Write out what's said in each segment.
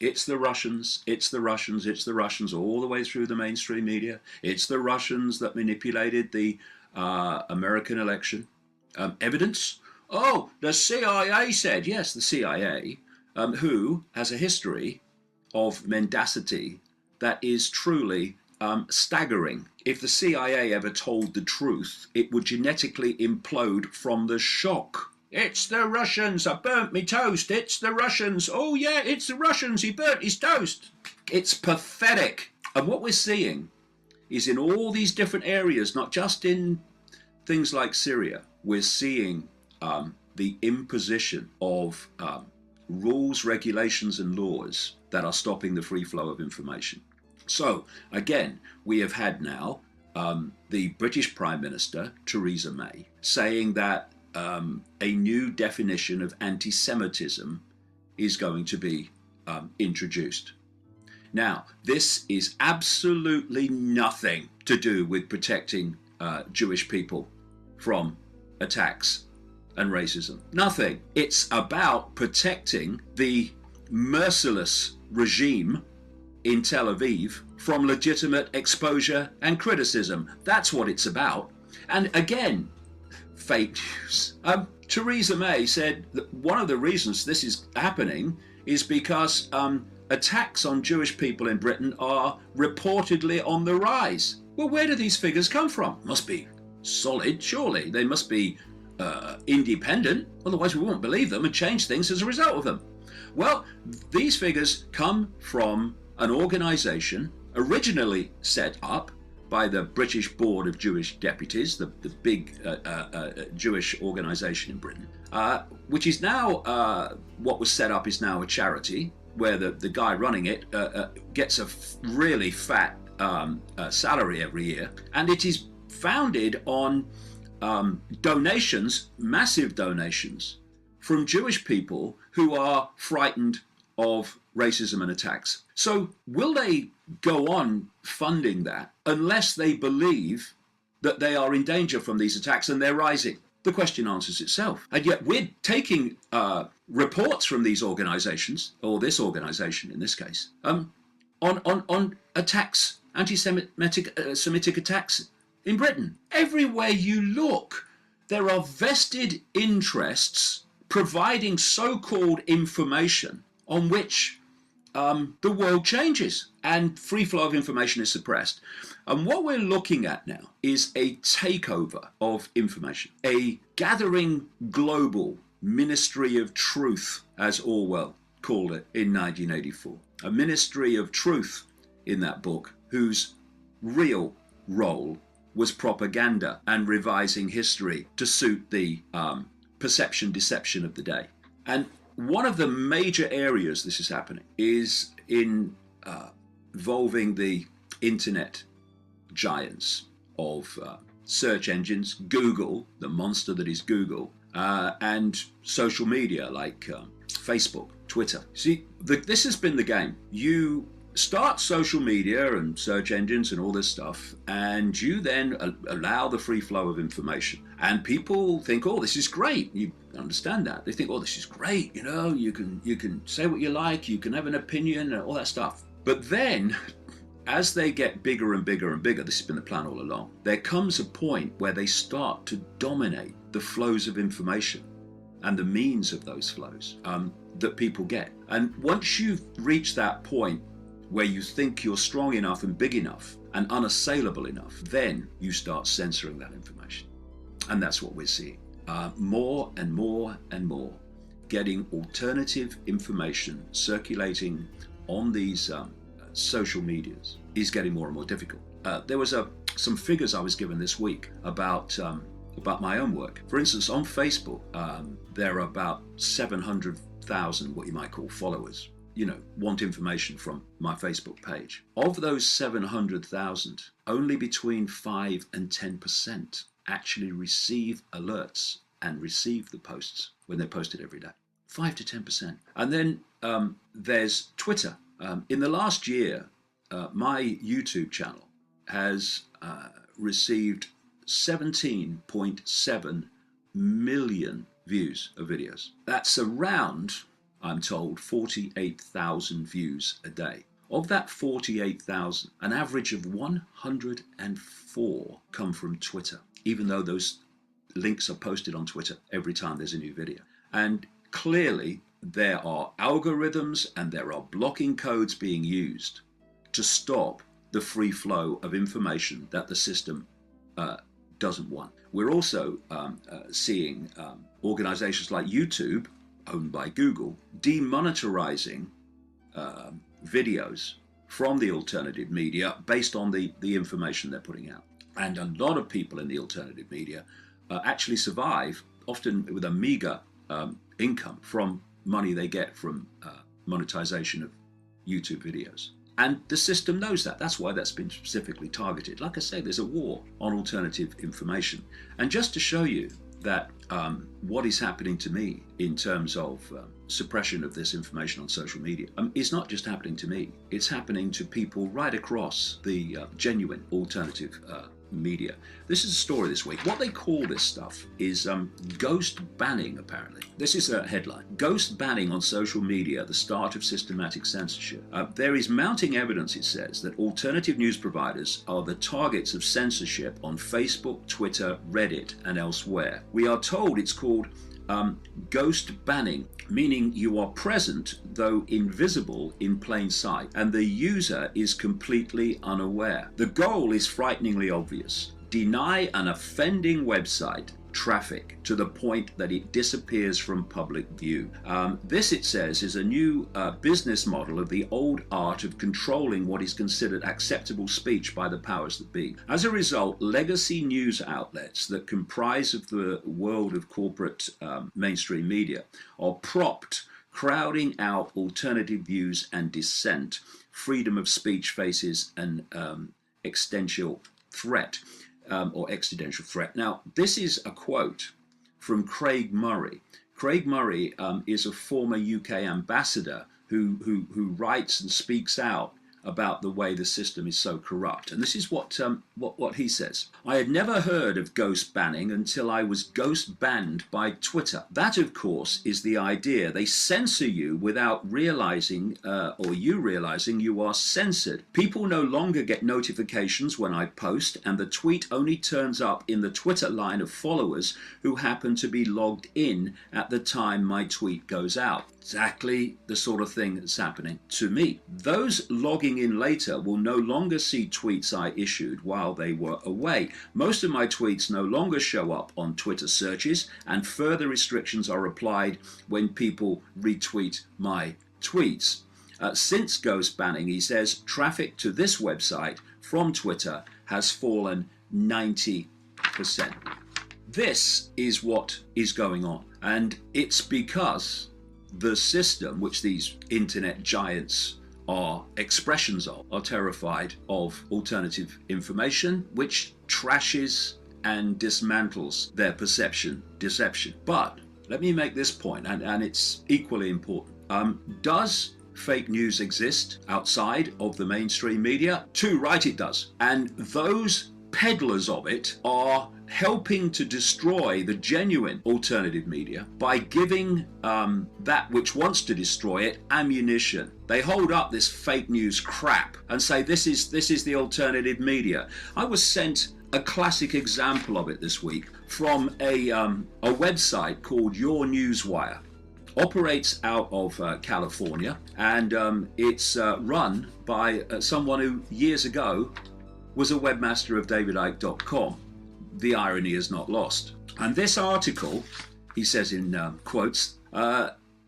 It's the Russians, it's the Russians, it's the Russians, all the way through the mainstream media. It's the Russians that manipulated the American election. Evidence? Oh, the CIA said. Yes, the CIA, who has a history of mendacity that is truly staggering. If the CIA ever told the truth, it would genetically implode from the shock. It's the Russians. I burnt me toast. It's the Russians. Oh yeah, it's the Russians. He burnt his toast. It's pathetic. And what we're seeing is in all these different areas, not just in things like Syria, we're seeing the imposition of rules, regulations, and laws that are stopping the free flow of information. So again, we have had now the British Prime Minister, Theresa May, saying that a new definition of anti-Semitism is going to be introduced. Now, this is absolutely nothing to do with protecting Jewish people from attacks and racism. Nothing. It's about protecting the merciless regime in Tel Aviv from legitimate exposure and criticism. That's what it's about. And again, fake news. Theresa May said that one of the reasons this is happening is because attacks on Jewish people in Britain are reportedly on the rise. Well, where do these figures come from? Must be solid, surely. They must be independent, otherwise we won't believe them and change things as a result of them. Well, these figures come from an organisation originally set up by the British Board of Jewish Deputies, the big Jewish organisation in Britain, which is now, what was set up is now a charity, where the guy running it gets a really fat salary every year, and it is founded on donations, massive donations, from Jewish people who are frightened of racism and attacks. So will they go on funding that unless they believe that they are in danger from these attacks and they're rising? The question answers itself. And yet we're taking reports from these organizations, or this organization in this case, on attacks, anti-Semitic attacks in Britain. Everywhere you look, there are vested interests providing so-called information on which the world changes and free flow of information is suppressed. And what we're looking at now is a takeover of information, a gathering global ministry of truth, as Orwell called it in 1984. A ministry of truth in that book whose real role was propaganda and revising history to suit the perception deception of the day. And one of the major areas this is happening is in involving the internet giants of search engines, Google, the monster that is Google, and social media like Facebook, Twitter. See, this has been the game. You start social media and search engines and all this stuff, and you then allow the free flow of information. And people think, oh, this is great. You understand that. They think, oh, this is great. You know, you can say what you like, you can have an opinion and all that stuff. But then, as they get bigger and bigger and bigger, this has been the plan all along, there comes a point where they start to dominate the flows of information and the means of those flows that people get. And once you've reached that point where you think you're strong enough and big enough and unassailable enough, then you start censoring that information. And that's what we're seeing. More and more and more getting alternative information circulating on these social medias is getting more and more difficult. There was some figures I was given this week about my own work. For instance, on Facebook, there are about 700,000 what you might call followers, want information from my Facebook page. Of those 700,000, only between 5 and 10% actually receive alerts and receive the posts when they're posted every day. 5 to 10%. And then there's Twitter. In the last year, my YouTube channel has received 17.7 million views of videos. That's around I'm told, 48,000 views a day. Of that 48,000, an average of 104 come from Twitter, even though those links are posted on Twitter every time there's a new video. And clearly, there are algorithms and there are blocking codes being used to stop the free flow of information that the system doesn't want. We're also seeing organizations like YouTube, owned by Google, demonetizing videos from the alternative media based on the information they're putting out. And a lot of people in the alternative media actually survive, often with a meager income from money they get from monetization of YouTube videos. And the system knows that. That's why that's been specifically targeted. Like I say, there's a war on alternative information. And just to show you that what is happening to me in terms of suppression of this information on social media is not just happening to me. It's happening to people right across the genuine alternative media. This is a story this week. What they call this stuff is ghost banning, apparently. This is a headline. Ghost banning on social media, the start of systematic censorship. There is mounting evidence, it says, that alternative news providers are the targets of censorship on Facebook, Twitter, Reddit, and elsewhere. We are told it's called ghost banning, meaning you are present though invisible in plain sight, and the user is completely unaware. The goal is frighteningly obvious. Deny an offending website traffic to the point that it disappears from public view. This, it says, is a new business model of the old art of controlling what is considered acceptable speech by the powers that be. As a result, legacy news outlets that comprise of the world of corporate mainstream media are propped, crowding out alternative views and dissent. Freedom of speech faces an existential threat. Now, this is a quote from Craig Murray. Craig Murray is a former UK ambassador who writes and speaks out about the way the system is so corrupt. And this is what he says. I had never heard of ghost banning until I was ghost banned by Twitter. That, of course, is the idea. They censor you without realizing, or you realizing you are censored. People no longer get notifications when I post, and the tweet only turns up in the Twitter line of followers who happen to be logged in at the time my tweet goes out. Exactly the sort of thing that's happening to me. Those logging in later will no longer see tweets I issued while they were away. Most of my tweets no longer show up on Twitter searches, and further restrictions are applied when people retweet my tweets. Since ghost banning, he says, traffic to this website from Twitter has fallen 90%. This is what is going on, and it's because the system, which these internet giants are expressions of, are terrified of alternative information, which trashes and dismantles their deception. But let me make this point, and it's equally important. Does fake news exist outside of the mainstream media? Too right it does. And those peddlers of it are helping to destroy the genuine alternative media by giving that which wants to destroy it ammunition. They hold up this fake news crap and say this is the alternative media. I was sent a classic example of it this week from a website called Your Newswire. Operates out of California, and it's run by someone who years ago was a webmaster of DavidIcke.com. The irony is not lost. And this article, he says in quotes,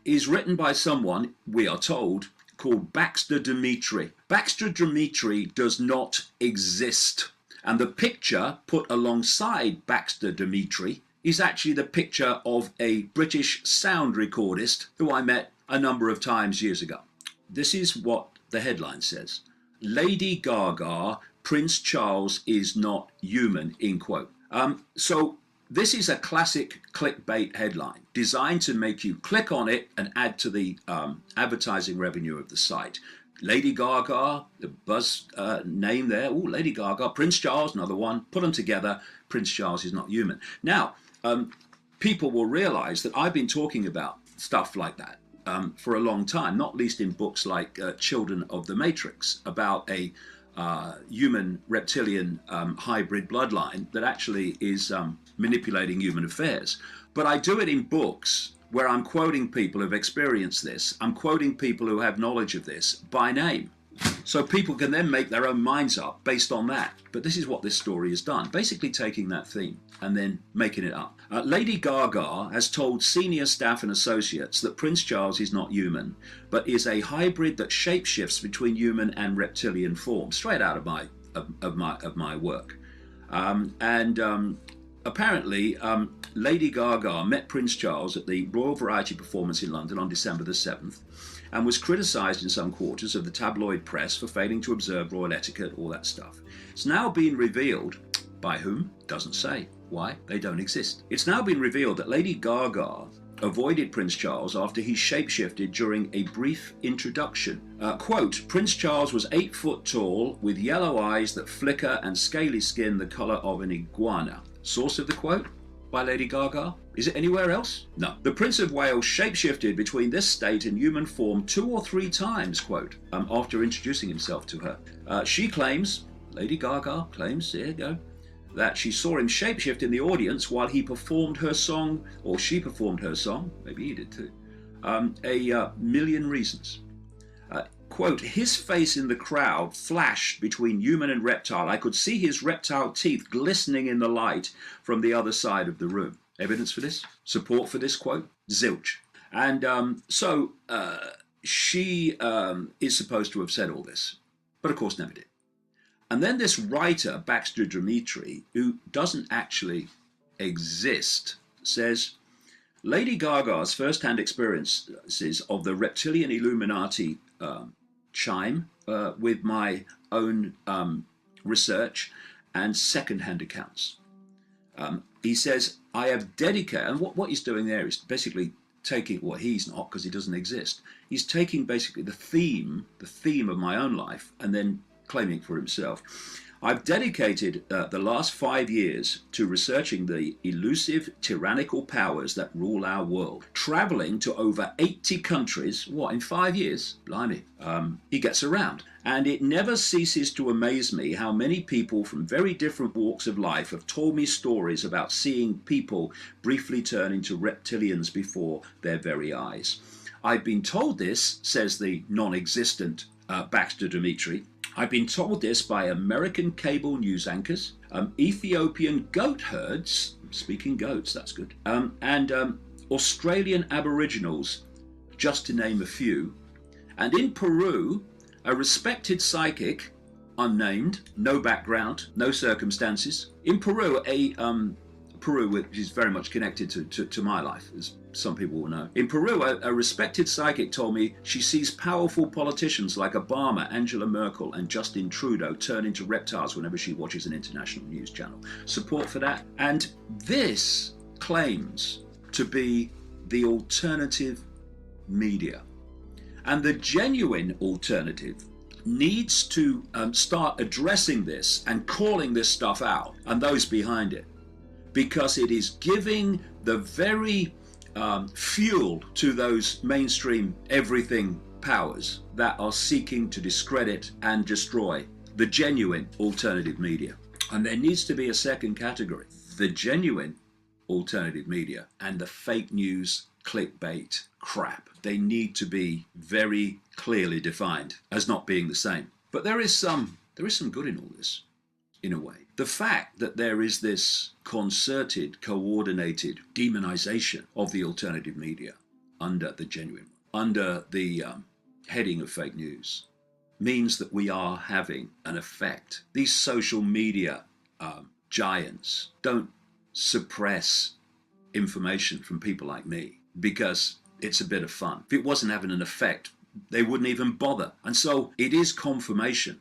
is written by someone, we are told, called Baxter Dimitri. Baxter Dimitri does not exist. And the picture put alongside Baxter Dimitri is actually the picture of a British sound recordist who I met a number of times years ago. This is what the headline says. Lady Gaga, Prince Charles is not human, end quote. So this is a classic clickbait headline designed to make you click on it and add to the advertising revenue of the site. Lady Gaga, the buzz name there. Oh, Lady Gaga, Prince Charles, another one. Put them together. Prince Charles is not human. Now, people will realize that I've been talking about stuff like that for a long time, not least in books like Children of the Matrix, about a human reptilian hybrid bloodline that actually is manipulating human affairs. But I do it in books where I'm quoting people who've experienced this. I'm quoting people who have knowledge of this by name. So people can then make their own minds up based on that. But this is what this story has done, basically taking that theme and then making it up. Lady Gaga has told senior staff and associates that Prince Charles is not human, but is a hybrid that shapeshifts between human and reptilian form, straight out of my work. Apparently, Lady Gaga met Prince Charles at the Royal Variety Performance in London on December the 7th and was criticised in some quarters of the tabloid press for failing to observe royal etiquette, all that stuff. It's now been revealed, by whom? Doesn't say. Why? They don't exist. It's now been revealed that Lady Gaga avoided Prince Charles after he shapeshifted during a brief introduction. Quote, Prince Charles was 8 foot tall with yellow eyes that flicker and scaly skin the colour of an iguana. Source of the quote? By Lady Gaga? Is it anywhere else? No. The Prince of Wales shapeshifted between this state and human form 2 or 3 times, quote, after introducing himself to her. She claims, Lady Gaga claims, here you go, that she saw him shapeshift in the audience while he performed her song, or she performed her song, maybe he did too, A Million Reasons. Quote, his face in the crowd flashed between human and reptile. I could see his reptile teeth glistening in the light from the other side of the room. Evidence for this? Support for this quote? Zilch. And so she is supposed to have said all this, but of course never did. And then this writer, Baxter Dimitri, who doesn't actually exist, says, Lady Gaga's first-hand experiences of the reptilian Illuminati chime with my own research and second-hand accounts. He says, I have dedicated, and what he's doing there is basically taking, well, he's not because he doesn't exist. He's taking basically the theme of my own life and then claiming for himself. I've dedicated the last 5 years to researching the elusive tyrannical powers that rule our world, traveling to over 80 countries. What, in 5 years? Blimey. He gets around. And it never ceases to amaze me how many people from very different walks of life have told me stories about seeing people briefly turn into reptilians before their very eyes. I've been told this, says the non-existent Baxter Dimitri, I've been told this by American cable news anchors, Ethiopian goat herds, speaking goats, that's good, and Australian Aboriginals, just to name a few. And in Peru, a respected psychic, unnamed, no background, no circumstances. In Peru, Peru, which is very much connected to my life, as some people will know. In Peru, a respected psychic told me she sees powerful politicians like Obama, Angela Merkel, and Justin Trudeau turn into reptiles whenever she watches an international news channel. Support for that. And this claims to be the alternative media. And the genuine alternative needs to start addressing this and calling this stuff out and those behind it, because it is giving the very fuel to those mainstream everything powers that are seeking to discredit and destroy the genuine alternative media. And there needs to be a second category, the genuine alternative media and the fake news clickbait crap. They need to be very clearly defined as not being the same. But there is some good in all this, in a way. The fact that there is this concerted, coordinated demonization of the alternative media under the genuine, under the heading of fake news, means that we are having an effect. These social media giants don't suppress information from people like me because it's a bit of fun. If it wasn't having an effect, they wouldn't even bother. And so it is confirmation